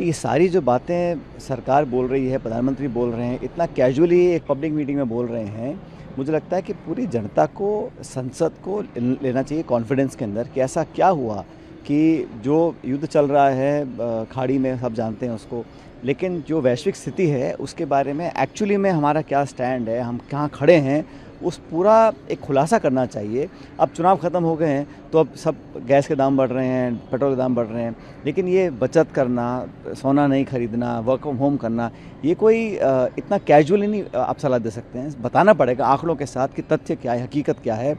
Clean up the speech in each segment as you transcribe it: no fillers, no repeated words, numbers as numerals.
ये सारी जो बातें सरकार बोल रही है, प्रधानमंत्री बोल रहे हैं, इतना कैजुअली एक पब्लिक मीटिंग में बोल रहे हैं, मुझे लगता है कि पूरी जनता को, संसद को लेना चाहिए कॉन्फिडेंस के अंदर कि ऐसा क्या हुआ कि जो युद्ध चल रहा है खाड़ी में, सब जानते हैं उसको, लेकिन जो वैश्विक स्थिति है उसके बारे में एक्चुअली में हमारा क्या स्टैंड है, हम कहाँ खड़े हैं, उस पूरा एक खुलासा करना चाहिए। अब चुनाव ख़त्म हो गए हैं तो अब सब गैस के दाम बढ़ रहे हैं, पेट्रोल के दाम बढ़ रहे हैं, लेकिन ये बचत करना, सोना नहीं खरीदना, वर्क फ्रॉम होम करना, ये कोई इतना कैजुअली नहीं आप सलाह दे सकते हैं। बताना पड़ेगा आंकड़ों के साथ कि तथ्य क्या है, हकीकत क्या है,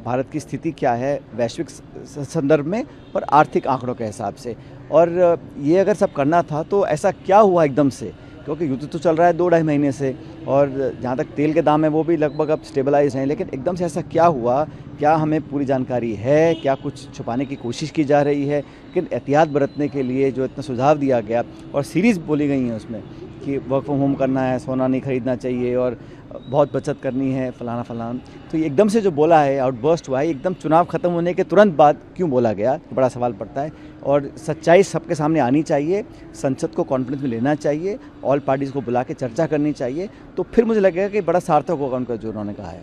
भारत की स्थिति क्या है वैश्विक संदर्भ में और आर्थिक आंकड़ों के हिसाब से। और ये अगर सब करना था तो ऐसा क्या हुआ एकदम से, क्योंकि युद्ध तो चल रहा है 2-2.5 महीने से, और जहाँ तक तेल के दाम है वो भी लगभग अब स्टेबलाइज हैं, लेकिन एकदम से ऐसा क्या हुआ, क्या हमें पूरी जानकारी है, क्या कुछ छुपाने की कोशिश की जा रही है। लेकिन एहतियात बरतने के लिए जो इतना सुझाव दिया गया और सीरीज़ बोली गई हैं उसमें कि वर्क फ्रॉम होम करना है, सोना नहीं खरीदना चाहिए और बहुत बचत करनी है, फलाना फलाना, तो ये एकदम से जो बोला है, आउटबर्स्ट हुआ है, एकदम चुनाव ख़त्म होने के तुरंत बाद क्यों बोला गया, बड़ा सवाल पड़ता है। और सच्चाई सबके सामने आनी चाहिए, संसद को कॉन्फ्रेंस में लेना चाहिए, ऑल पार्टीज़ को बुला के चर्चा करनी चाहिए, तो फिर मुझे लगेगा कि बड़ा सार्थक होगा उनका जो उन्होंने कहा है।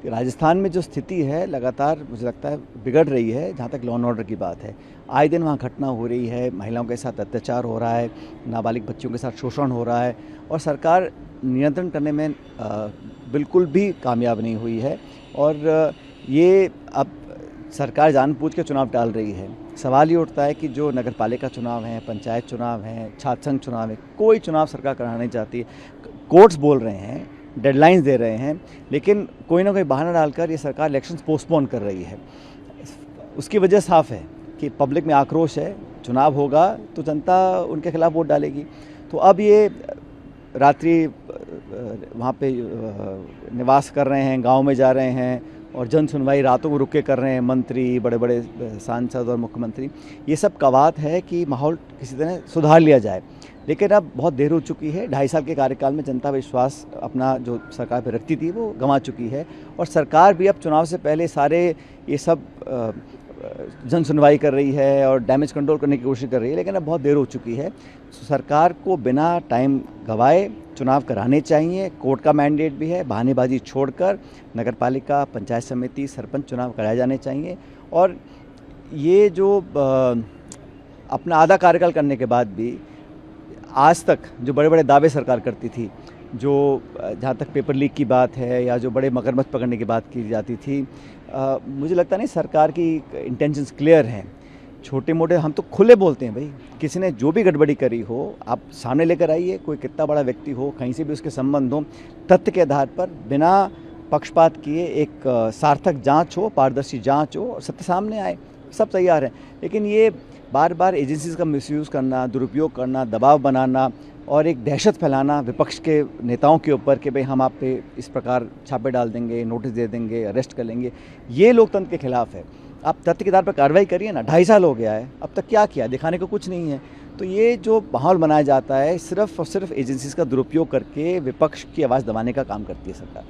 राजस्थान में जो स्थिति है लगातार मुझे लगता है बिगड़ रही है, जहाँ तक लॉ एंड ऑर्डर की बात है। आए दिन वहाँ घटना हो रही है, महिलाओं के साथ अत्याचार हो रहा है, नाबालिग बच्चों के साथ शोषण हो रहा है, और सरकार नियंत्रण करने में बिल्कुल भी कामयाब नहीं हुई है। और ये अब सरकार जानबूझ के चुनाव टाल रही है। सवाल ये उठता है कि जो नगरपालिका चुनाव हैं, पंचायत चुनाव हैं, छात्र संघ चुनाव है, कोई चुनाव सरकार कराना नहीं चाहती। कोर्ट्स बोल रहे हैं, डेडलाइंस दे रहे हैं, लेकिन कोई ना कोई बहाना डालकर ये सरकार इलेक्शंस पोस्टपोन कर रही है। उसकी वजह साफ है कि पब्लिक में आक्रोश है, चुनाव होगा तो जनता उनके खिलाफ वोट डालेगी। तो अब ये रात्रि वहाँ पे निवास कर रहे हैं, गांव में जा रहे हैं और जन सुनवाई रातों को रुक के कर रहे हैं मंत्री, बड़े बड़े सांसद और मुख्यमंत्री। ये सब कवात है कि माहौल किसी तरह सुधार लिया जाए, लेकिन अब बहुत देर हो चुकी है। 2.5 साल के कार्यकाल में जनता विश्वास अपना जो सरकार पर रखती थी वो गंवा चुकी है, और सरकार भी अब चुनाव से पहले सारे ये सब जन सुनवाई कर रही है और डैमेज कंट्रोल करने की कोशिश कर रही है, लेकिन अब बहुत देर हो चुकी है। सरकार को बिना टाइम गंवाए चुनाव कराने चाहिए, कोर्ट का मैंडेट भी है, बहानेबाजी छोड़कर नगरपालिका, पंचायत समिति, सरपंच चुनाव कराए जाने चाहिए। और ये जो अपना आधा कार्यकाल करने के बाद भी आज तक जो बड़े बड़े दावे सरकार करती थी, जो जहाँ तक पेपर लीक की बात है या जो बड़े मगरमच्छ पकड़ने की बात की जाती थी, मुझे लगता नहीं सरकार की इंटेंशंस क्लियर हैं। छोटे मोटे हम तो खुले बोलते हैं भाई, किसी ने जो भी गड़बड़ी करी हो आप सामने लेकर आइए, कोई कितना बड़ा व्यक्ति हो, कहीं से भी उसके संबंध हो, तथ्य के आधार पर बिना पक्षपात किए एक सार्थक जांच हो, पारदर्शी जांच हो, सत्य सामने आए, सब तैयार हैं। लेकिन ये बार बार एजेंसीज़ का मिसयूज़ करना, दुरुपयोग करना, दबाव बनाना और एक दहशत फैलाना विपक्ष के नेताओं के ऊपर कि भाई हम आप पे इस प्रकार छापे डाल देंगे, नोटिस दे देंगे, अरेस्ट कर लेंगे, ये लोकतंत्र के खिलाफ है। आप तथ्य के आधार पर कार्रवाई करिए ना। 2.5 साल हो गया है, अब तक क्या किया, दिखाने को कुछ नहीं है। तो ये जो माहौल बनाया जाता है सिर्फ और सिर्फ एजेंसीज़ का दुरुपयोग करके विपक्ष की आवाज़ दबाने का काम करती है सरकार।